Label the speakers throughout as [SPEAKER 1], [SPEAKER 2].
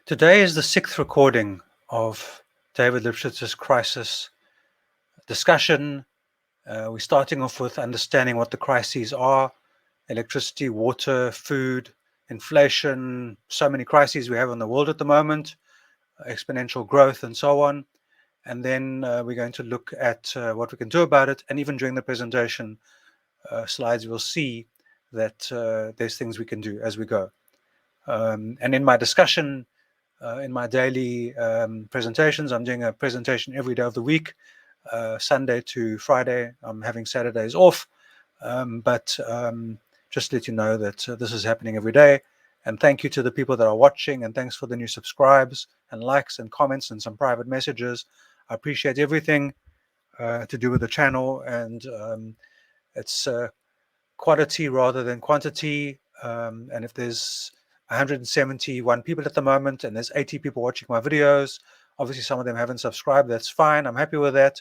[SPEAKER 1] Today is the sixth recording of David Lipschitz's crisis discussion. We're starting off with understanding what the crises are: electricity, water, food, inflation, so many crises we have in the world at the moment, exponential growth, and so on. And then we're going to look at what we can do about it. And even during the presentation slides, we'll see that there's things we can do as we go. And in my discussion, in my daily presentations, I'm doing a presentation every day of the week, Sunday to Friday. I'm having Saturdays off, but just to let you know that this is happening every day. And thank you to the people that are watching, and thanks for the new subscribes and likes and comments and some private messages. I appreciate everything to do with the channel, and it's quality rather than quantity. And if there's 171 people at the moment and there's 80 people watching my videos, obviously some of them haven't subscribed. That's fine. I'm happy with that.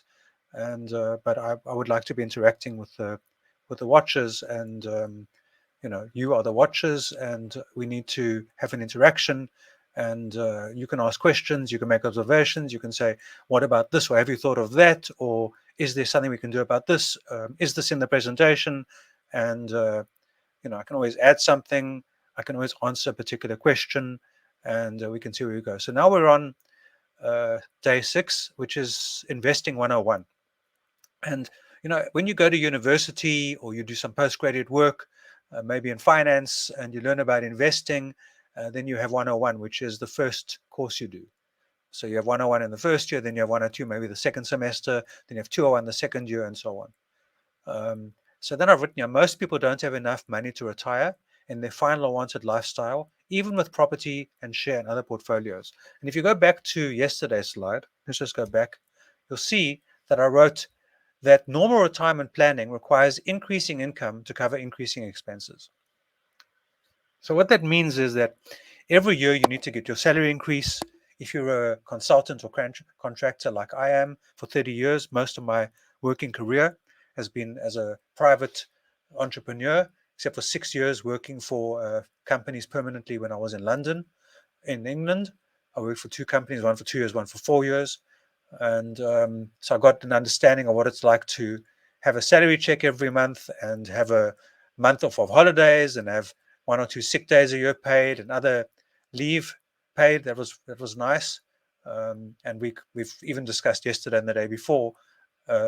[SPEAKER 1] And but I would like to be interacting with the watchers, and you are the watchers, and we need to have an interaction. And you can ask questions, you can make observations, you can say, what about this, or have you thought of that, or is there something we can do about this? Is this in the presentation? And I can always add something. I can always answer a particular question, and we can see where we go. So now we're on day 6, which is investing 101. And when you go to university or you do some postgraduate work, maybe in finance, and you learn about investing, then you have 101, which is the first course you do. So you have 101 in the first year, then you have 102 maybe the second semester, then you have 201 the second year, and so on. So then I've written, most people don't have enough money to retire in their final or wanted lifestyle, even with property and share and other portfolios. And if you go back to yesterday's slide, let's just go back, you'll see that I wrote that normal retirement planning requires increasing income to cover increasing expenses. So what that means is that every year you need to get your salary increase. If you're a consultant or contractor like I am for 30 years, most of my working career has been as a private entrepreneur, except for 6 years working for companies permanently when I was in London, in England. I worked for 2 companies, one for 2 years, one for 4 years. And so I got an understanding of what it's like to have a salary check every month and have a month off of holidays and have 1 or 2 sick days a year paid and other leave paid. That was nice. And we've even discussed yesterday and the day before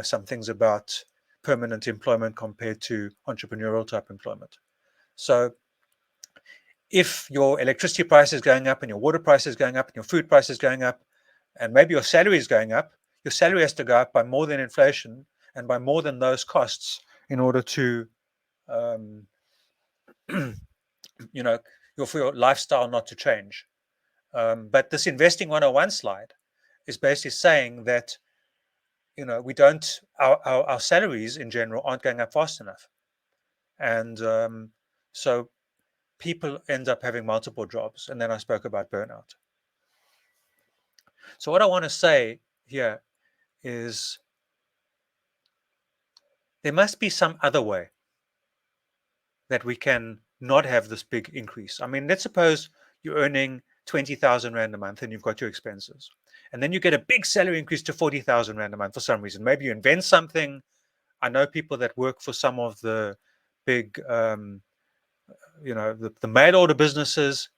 [SPEAKER 1] some things about permanent employment compared to entrepreneurial type employment. So if your electricity price is going up and your water price is going up and your food price is going up, and maybe your salary is going up, your salary has to go up by more than inflation and by more than those costs in order to, for your lifestyle not to change. But this investing 101 slide is basically saying that, we don't, our salaries in general aren't going up fast enough. And so people end up having multiple jobs. And then I spoke about burnout. So what I want to say here is there must be some other way that we can not have this big increase. I mean, let's suppose you're earning 20,000 Rand a month and you've got your expenses. And then you get a big salary increase to 40,000 Rand a month for some reason. Maybe you invent something. I know people that work for some of the big, the mail order businesses,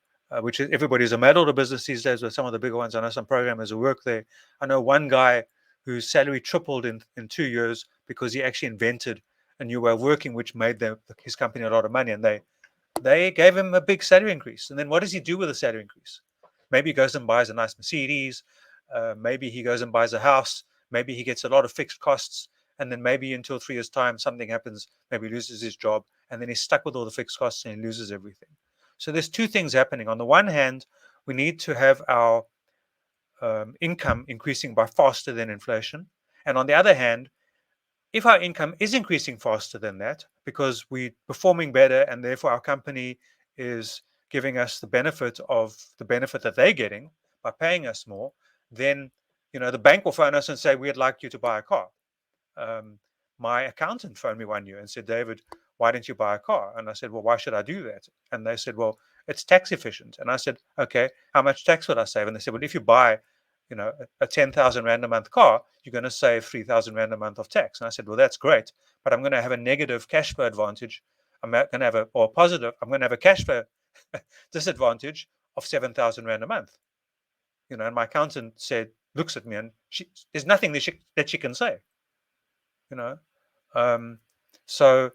[SPEAKER 1] which is, everybody's a mail order business these days, with some of the bigger ones. I know some programmers who work there. I know one guy whose salary tripled in 2 years because he actually invented a new way of working, which made his company a lot of money, and they gave him a big salary increase. And then what does he do with the salary increase? Maybe he goes and buys a nice Mercedes. Maybe he goes and buys a house. Maybe he gets a lot of fixed costs. And then maybe until 3 years' time, something happens. Maybe he loses his job. And then he's stuck with all the fixed costs and he loses everything. So there's 2 things happening. On the one hand, we need to have our income increasing by faster than inflation. And on the other hand, if our income is increasing faster than that because we're performing better and therefore our company is giving us the benefit that they're getting by paying us more, then the bank will phone us and say, we'd like you to buy a car. My accountant phoned me one year and said, David, why didn't you buy a car? And I said, well, why should I do that? And they said, well, it's tax efficient. And I said, okay, how much tax would I save? And they said, well, if you buy, a 10,000 Rand a month car, you're going to save 3,000 Rand a month of tax. And I said, well, that's great, but I'm going to have a negative cash flow advantage. I'm going to have I'm going to have a cash flow disadvantage of 7,000 Rand a month. And my accountant looks at me, and there's nothing that she can say. So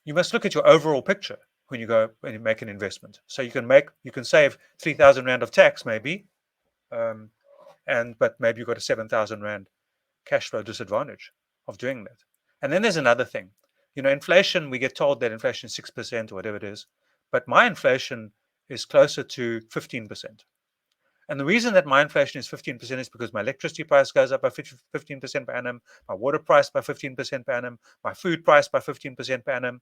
[SPEAKER 1] you must look at your overall picture when you make an investment. So you can save 3,000 Rand of tax maybe, but maybe you've got a 7,000 Rand cash flow disadvantage of doing that. And then there's another thing. Inflation, we get told that inflation is 6% or whatever it is, but my inflation is closer to 15%. And the reason that my inflation is 15% is because my electricity price goes up by 15% per annum, my water price by 15% per annum, my food price by 15% per annum.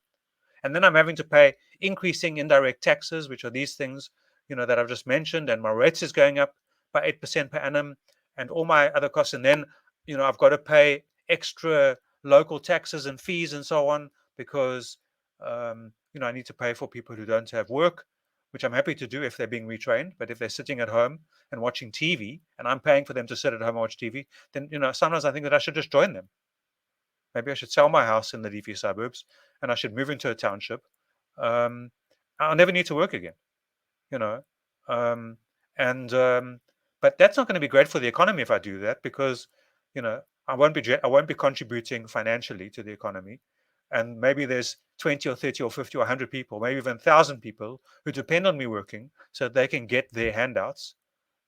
[SPEAKER 1] And then I'm having to pay increasing indirect taxes, which are these things, that I've just mentioned, and my rates is going up by 8% per annum, and all my other costs. And then, I've got to pay extra local taxes and fees and so on because, I need to pay for people who don't have work, which I'm happy to do if they're being retrained. But if they're sitting at home and watching TV, and I'm paying for them to sit at home and watch TV, then, sometimes I think that I should just join them. Maybe I should sell my house in the leafy suburbs and I should move into a township. I'll never need to work again, but that's not going to be great for the economy if I do that, because, I won't be contributing financially to the economy. And maybe there's 20 or 30 or 50 or 100 people, maybe even 1,000 people who depend on me working so they can get their handouts,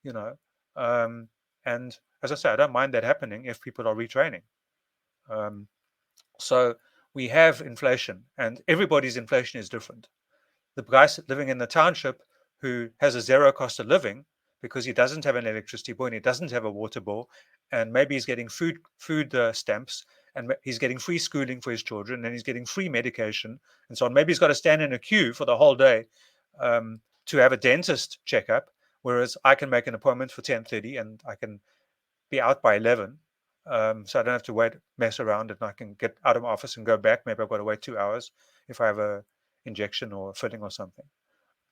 [SPEAKER 1] and as I say, I don't mind that happening if people are retraining. So we have inflation, and everybody's inflation is different. The guy living in the township who has a zero cost of living because he doesn't have an electricity bill and he doesn't have a water bill, and maybe he's getting food stamps, and he's getting free schooling for his children, and he's getting free medication and so on. Maybe he's got to stand in a queue for the whole day to have a dentist checkup, whereas I can make an appointment for 10:30 and I can be out by 11. So I don't have to mess around, and I can get out of my office and go back. Maybe I've got to wait 2 hours if I have a injection or a fitting or something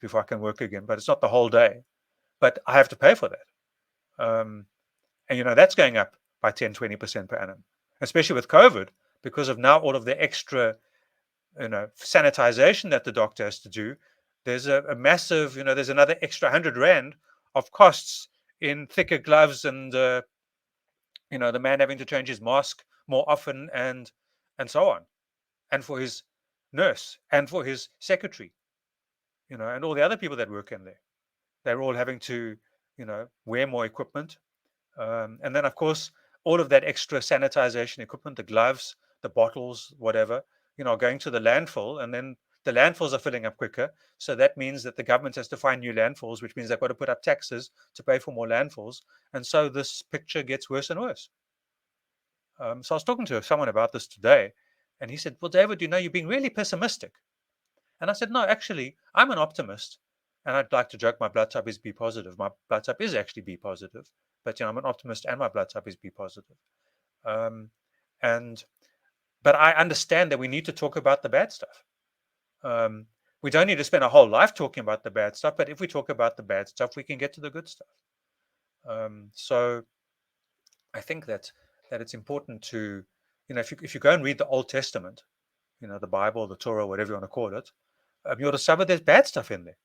[SPEAKER 1] before I can work again. But it's not the whole day. But I have to pay for that. And that's going up by 10, 20% per annum, especially with COVID, because of now all of the extra, sanitization that the doctor has to do. There's a massive, there's another extra 100 Rand of costs in thicker gloves and the man having to change his mask more often and so on, and for his nurse and for his secretary, and all the other people that work in there. They're all having to, wear more equipment. And then, of course, all of that extra sanitization equipment, the gloves, the bottles, whatever, going to the landfill, and then the landfills are filling up quicker. So that means that the government has to find new landfills, which means they've got to put up taxes to pay for more landfills. And so this picture gets worse and worse. So I was talking to someone about this today, and he said, well, David, you're being really pessimistic. And I said, no, actually, I'm an optimist. And I'd like to joke my blood type is B positive. My blood type is actually B positive. But, I'm an optimist and my blood type is B positive. But I understand that we need to talk about the bad stuff. We don't need to spend a whole life talking about the bad stuff, but if we talk about the bad stuff, we can get to the good stuff. So I think that it's important to, if you go and read the Old Testament, the Bible, the Torah, whatever you want to call it, you'll discover there's bad stuff in there.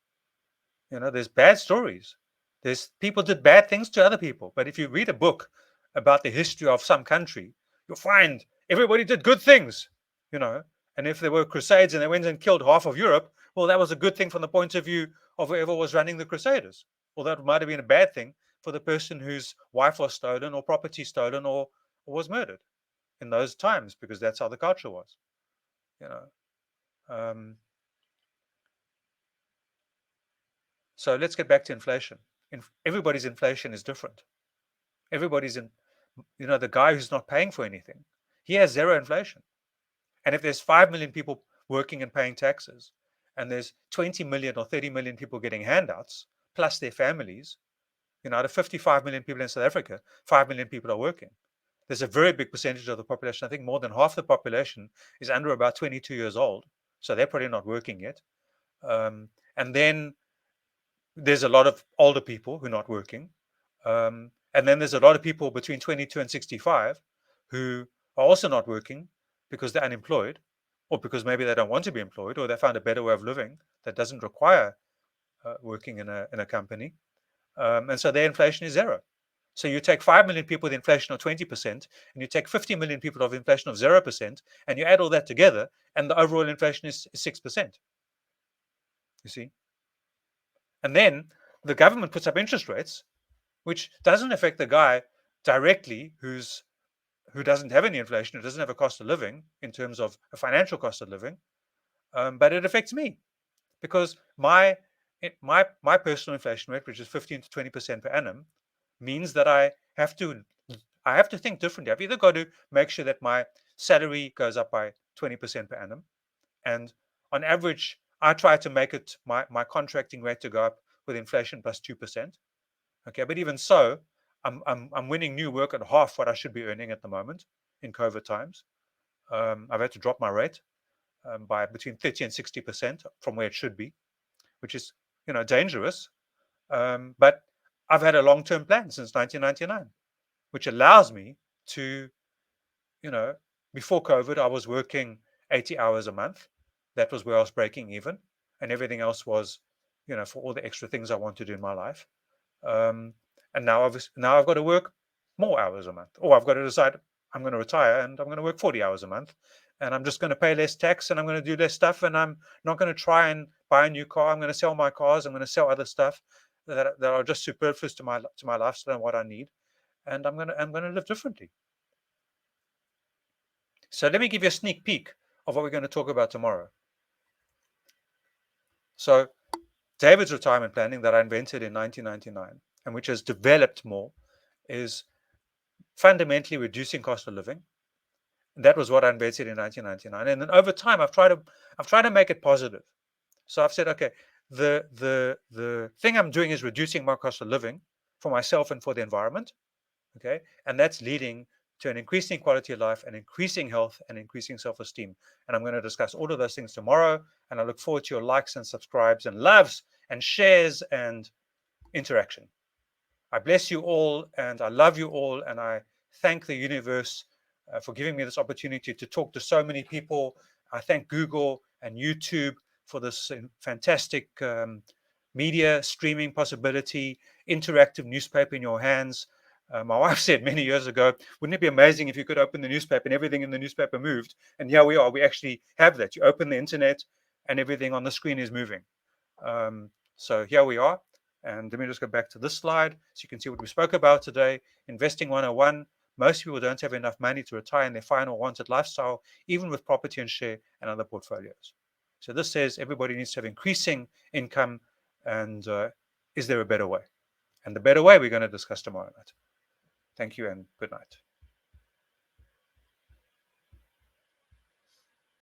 [SPEAKER 1] There's bad stories. There's people did bad things to other people. But if you read a book about the history of some country, you'll find everybody did good things, And if there were crusades and they went and killed half of Europe, well, that was a good thing from the point of view of whoever was running the crusaders. Well, that might have been a bad thing for the person whose wife was stolen or property stolen or was murdered in those times, because that's how the culture was, So let's get back to inflation. Everybody's inflation is different. Everybody's the guy who's not paying for anything, he has zero inflation. And if there's 5 million people working and paying taxes, and there's 20 million or 30 million people getting handouts, plus their families, out of 55 million people in South Africa, 5 million people are working. There's a very big percentage of the population, I think more than half the population is under about 22 years old. So they're probably not working yet. And And then there's a lot of older people who are not working. And then there's a lot of people between 22 and 65 who are also not working because they're unemployed, or because maybe they don't want to be employed, or they found a better way of living that doesn't require working in a company. And so their inflation is zero. So you take 5 million people with inflation of 20%, and you take 50 million people of inflation of 0%, and you add all that together, and the overall inflation is 6%. You see? And then the government puts up interest rates, which doesn't affect the guy directly who doesn't have any inflation, who doesn't have a cost of living in terms of a financial cost of living, but it affects me because my personal inflation rate, which is 15 to 20% per annum, means that I have to think differently. I've either got to make sure that my salary goes up by 20% per annum, and on average, I try to make it my contracting rate to go up with inflation plus 2%. Okay, but even so, I'm winning new work at half what I should be earning at the moment in COVID times. I've had to drop my rate by between 30 and 60% from where it should be, which is dangerous. But I've had a long-term plan since 1999, which allows me to, before COVID, I was working 80 hours a month. That was where I was breaking even, and everything else was, for all the extra things I want to do in my life. And now I've got to work more hours a month, or I've got to decide I'm going to retire and I'm going to work 40 hours a month, and I'm just going to pay less tax, and I'm going to do less stuff, and I'm not going to try and buy a new car. I'm going to sell my cars. I'm going to sell other stuff that are just superfluous to my lifestyle and what I need, and I'm going to live differently. So let me give you a sneak peek of what we're going to talk about tomorrow. So David's retirement planning that I invented in 1999, and which has developed more, is fundamentally reducing cost of living. And that was what I invented in 1999. And then over time, I've tried to make it positive. So I've said, okay, the thing I'm doing is reducing my cost of living for myself and for the environment. Okay, and that's leading to an increasing quality of life, and increasing health, and increasing self-esteem. And I'm going to discuss all of those things tomorrow. And I look forward to your likes and subscribes and loves and shares and interaction. I bless you all, and I love you all, and I thank the universe for giving me this opportunity to talk to so many people. I thank Google and YouTube for this fantastic media streaming possibility, interactive newspaper in your hands. My wife said many years ago, wouldn't it be amazing if you could open the newspaper and everything in the newspaper moved? And here we are. We actually have that. You open the internet and everything on the screen is moving. So here we are. And let me just go back to this slide so you can see what we spoke about today. Investing 101. Most people don't have enough money to retire in their final wanted lifestyle, even with property and share and other portfolios. So this says everybody needs to have increasing income, and is there a better way? And the better way we're going to discuss tomorrow night. Thank you and good night.